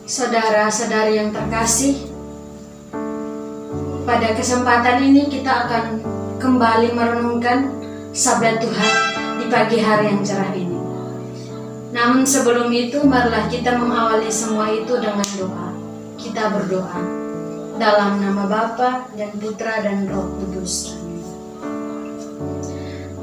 Saudara-saudari yang terkasih, pada kesempatan ini kita akan kembali merenungkan sabda Tuhan di pagi hari yang cerah ini. Namun sebelum itu, marilah kita mengawali semua itu dengan doa. Kita berdoa dalam nama Bapa dan Putra dan Roh Kudus. Amin.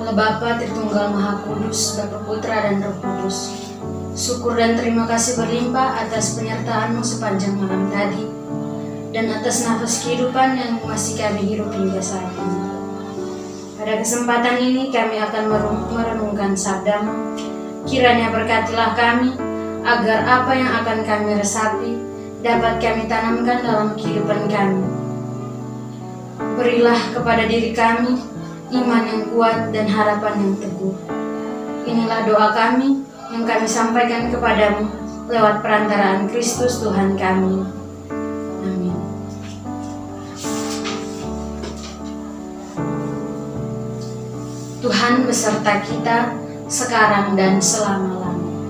Allah Bapa Tritunggal Maha Kudus, Bapa Putra dan Roh Kudus, syukur dan terima kasih berlimpah atas penyertaan-Mu sepanjang malam tadi dan atas nafas kehidupan yang masih kami hidup hingga saat ini. Pada kesempatan ini kami akan merenungkan sabda-Mu. Kiranya berkatilah kami agar apa yang akan kami resapi dapat kami tanamkan dalam kehidupan kami. Berilah kepada diri kami iman yang kuat dan harapan yang teguh. Inilah doa kami yang kami sampaikan kepadamu lewat perantaraan Kristus Tuhan kami. Amin. Tuhan beserta kita sekarang dan selama-lamanya.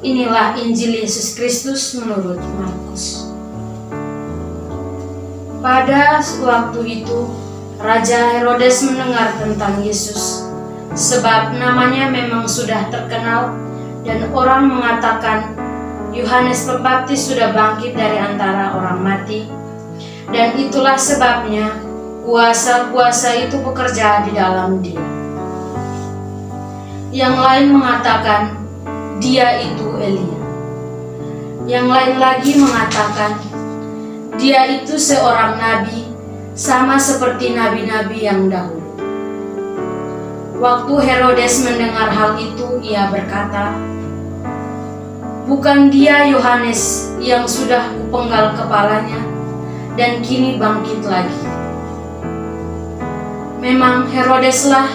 Inilah Injil Yesus Kristus menurut Markus. Pada waktu itu, Raja Herodes mendengar tentang Yesus, sebab namanya memang sudah terkenal, dan orang mengatakan Yohanes Pembaptis sudah bangkit dari antara orang mati, dan itulah sebabnya kuasa-kuasa itu bekerja di dalam dia. Yang lain mengatakan dia itu Elia. Yang lain lagi mengatakan dia itu seorang nabi, sama seperti nabi-nabi yang dahulu. Waktu Herodes mendengar hal itu, ia berkata, "Bukan dia Yohanes yang sudah kupenggal kepalanya dan kini bangkit lagi?" Memang Herodeslah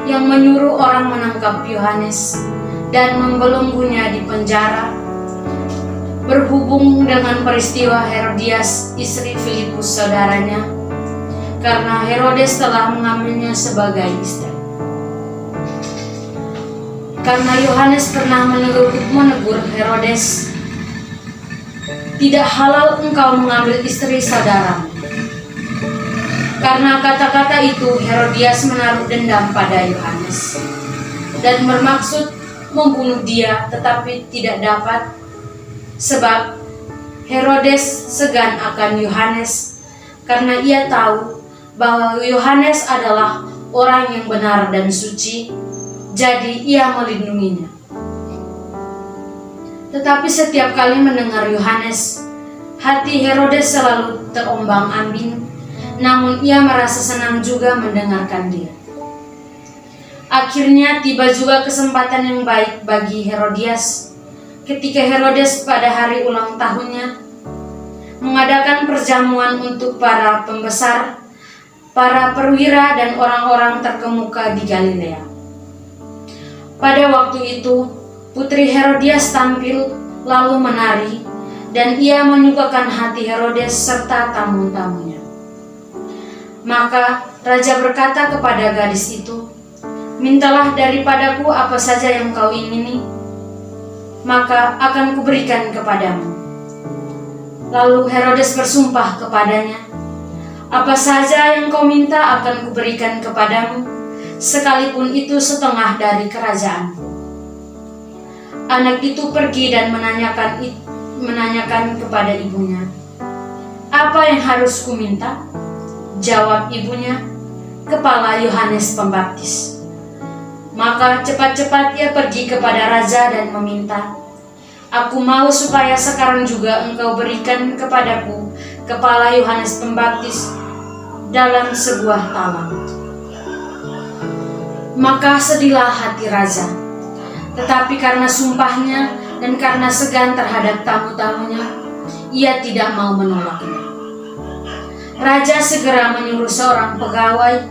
yang menyuruh orang menangkap Yohanes dan membelenggunya di penjara, berhubung dengan peristiwa Herodias, istri Filipus saudaranya, karena Herodes telah mengambilnya sebagai istri. Karena Yohanes pernah menegur Herodes, "Tidak halal engkau mengambil istri saudaramu." Karena kata-kata itu, Herodias menaruh dendam pada Yohanes dan bermaksud membunuh dia, tetapi tidak dapat, sebab Herodes segan akan Yohanes karena ia tahu bahwa Yohanes adalah orang yang benar dan suci, jadi ia melindunginya. Tetapi setiap kali mendengar Yohanes, hati Herodes selalu terombang-ambing, namun ia merasa senang juga mendengarkan dia. Akhirnya tiba juga kesempatan yang baik bagi Herodias ketika Herodes pada hari ulang tahunnya mengadakan perjamuan untuk para pembesar, para perwira dan orang-orang terkemuka di Galilea. Pada waktu itu, putri Herodias tampil lalu menari, dan ia menyukakan hati Herodes serta tamu-tamunya. Maka raja berkata kepada gadis itu, "Mintalah daripadaku apa saja yang kau ingini, maka akan kuberikan kepadamu." Lalu Herodes bersumpah kepadanya, "Apa saja yang kau minta akan kuberikan kepadamu, sekalipun itu setengah dari kerajaanku." Anak itu pergi dan menanyakan kepada ibunya, "Apa yang harus kuminta?" Jawab ibunya, "Kepala Yohanes Pembaptis." Maka cepat-cepat ia pergi kepada raja dan meminta, "Aku mau supaya sekarang juga engkau berikan kepadaku kepala Yohanes Pembaptis dalam sebuah talam." Maka sedihlah hati raja, tetapi karena sumpahnya dan karena segan terhadap tamu-tamunya, ia tidak mau menolaknya. Raja segera menyuruh seorang pegawai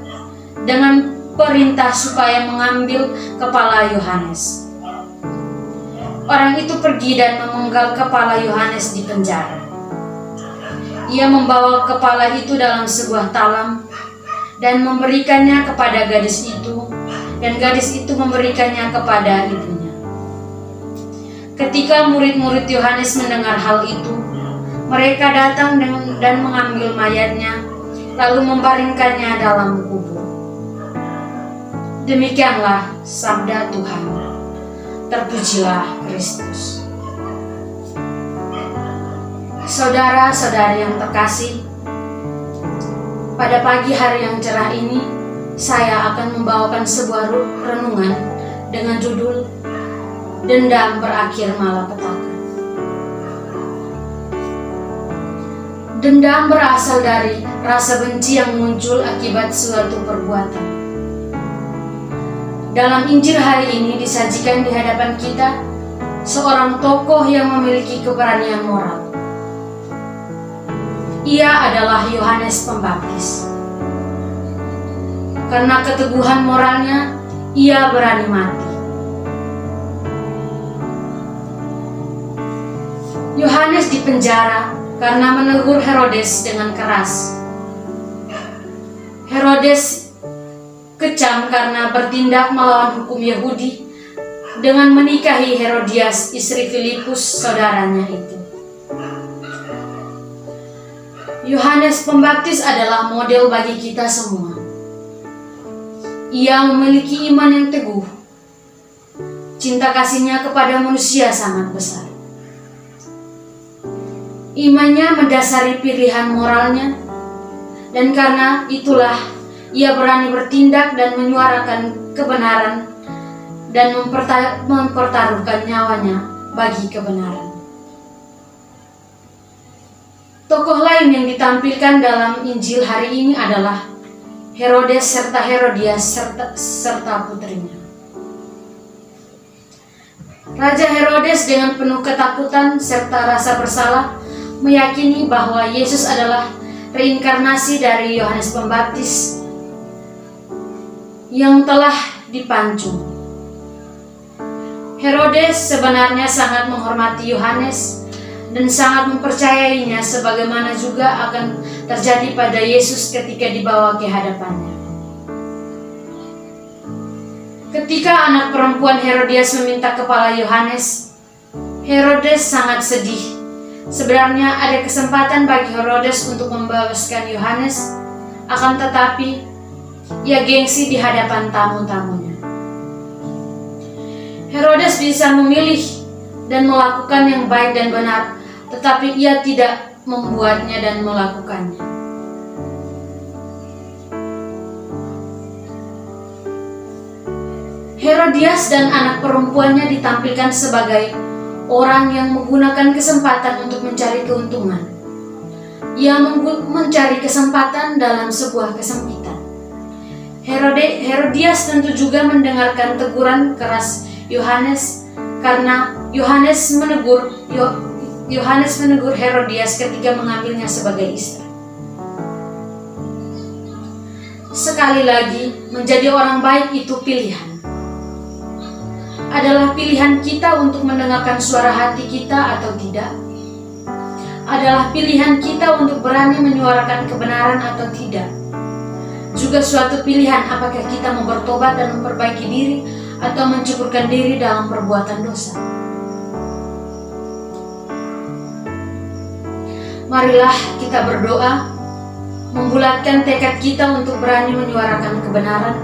dengan perintah supaya mengambil kepala Yohanes. Orang itu pergi dan memenggal kepala Yohanes di penjara. Ia membawa kepala itu dalam sebuah talam dan memberikannya kepada gadis itu, dan gadis itu memberikannya kepada ibunya. Ketika murid-murid Yohanes mendengar hal itu, mereka datang dan mengambil mayatnya, lalu membaringkannya dalam kubur. Demikianlah sabda Tuhan. Terpujilah Kristus. Saudara-saudari yang terkasih, pada pagi hari yang cerah ini, saya akan membawakan sebuah renungan dengan judul Dendam Berakhir Malapetaka. Dendam berasal dari rasa benci yang muncul akibat suatu perbuatan. Dalam Injil hari ini disajikan di hadapan kita seorang tokoh yang memiliki keberanian moral. Ia adalah Yohanes Pembaptis. Karena keteguhan moralnya, ia berani mati. Yohanes dipenjara karena menegur Herodes dengan keras. Herodes kecam karena bertindak melawan hukum Yahudi dengan menikahi Herodias, istri Filipus, saudaranya itu. Yohanes Pembaptis adalah model bagi kita semua. Ia memiliki iman yang teguh. Cinta kasihnya kepada manusia sangat besar. Imannya mendasari pilihan moralnya, dan karena itulah ia berani bertindak dan menyuarakan kebenaran dan mempertaruhkan nyawanya bagi kebenaran. Tokoh lain yang ditampilkan dalam Injil hari ini adalah Herodes serta Herodias serta putrinya. Raja Herodes dengan penuh ketakutan serta rasa bersalah meyakini bahwa Yesus adalah reinkarnasi dari Yohanes Pembaptis yang telah dipancung. Herodes sebenarnya sangat menghormati Yohanes dan sangat mempercayainya, sebagaimana juga akan terjadi pada Yesus ketika dibawa ke hadapannya. Ketika anak perempuan Herodias meminta kepala Yohanes, Herodes sangat sedih. Sebenarnya ada kesempatan bagi Herodes untuk membebaskan Yohanes, akan tetapi ia gengsi di hadapan tamu-tamunya. Herodes bisa memilih dan melakukan yang baik dan benar, tetapi ia tidak membuatnya dan melakukannya. Herodias dan anak perempuannya ditampilkan sebagai orang yang menggunakan kesempatan untuk mencari keuntungan. Ia mencari kesempatan dalam sebuah kesempitan. Herodias tentu juga mendengarkan teguran keras Yohanes karena Yohanes menegur Herodias ketika mengambilnya sebagai istri. Sekali lagi, menjadi orang baik itu pilihan. Adalah pilihan kita untuk mendengarkan suara hati kita atau tidak. Adalah pilihan kita untuk berani menyuarakan kebenaran atau tidak. Juga suatu pilihan apakah kita mau bertobat dan memperbaiki diri atau mencukurkan diri dalam perbuatan dosa. Marilah kita berdoa, membulatkan tekad kita untuk berani menyuarakan kebenaran,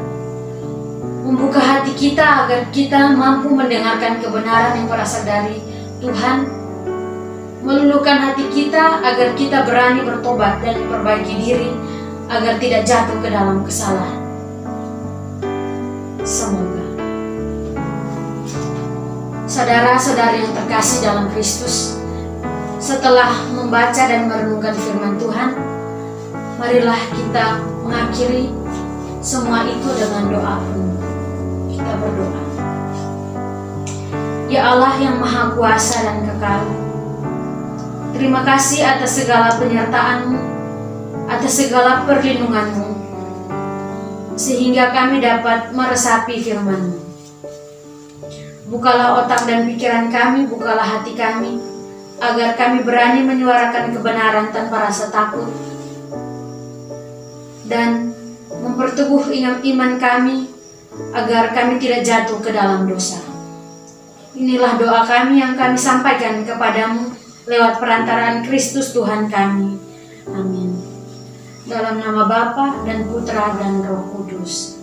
membuka hati kita agar kita mampu mendengarkan kebenaran yang berasal dari Tuhan, meluluhkan hati kita agar kita berani bertobat dan memperbaiki diri agar tidak jatuh ke dalam kesalahan. Semoga saudara-saudari yang terkasih dalam Kristus, setelah membaca dan merenungkan firman Tuhan, marilah kita mengakhiri semua itu dengan doa penuh. Kita berdoa. Ya Allah yang Maha Kuasa dan Kekal, terima kasih atas segala penyertaan-Mu, atas segala perlindungan-Mu, sehingga kami dapat meresapi firman-Mu. Bukalah otak dan pikiran kami, bukalah hati kami, agar kami berani menyuarakan kebenaran tanpa rasa takut, dan memperteguh iman kami, agar kami tidak jatuh ke dalam dosa. Inilah doa kami yang kami sampaikan kepadamu lewat perantaraan Kristus Tuhan kami. Amin. Dalam nama Bapa dan Putra dan Roh Kudus.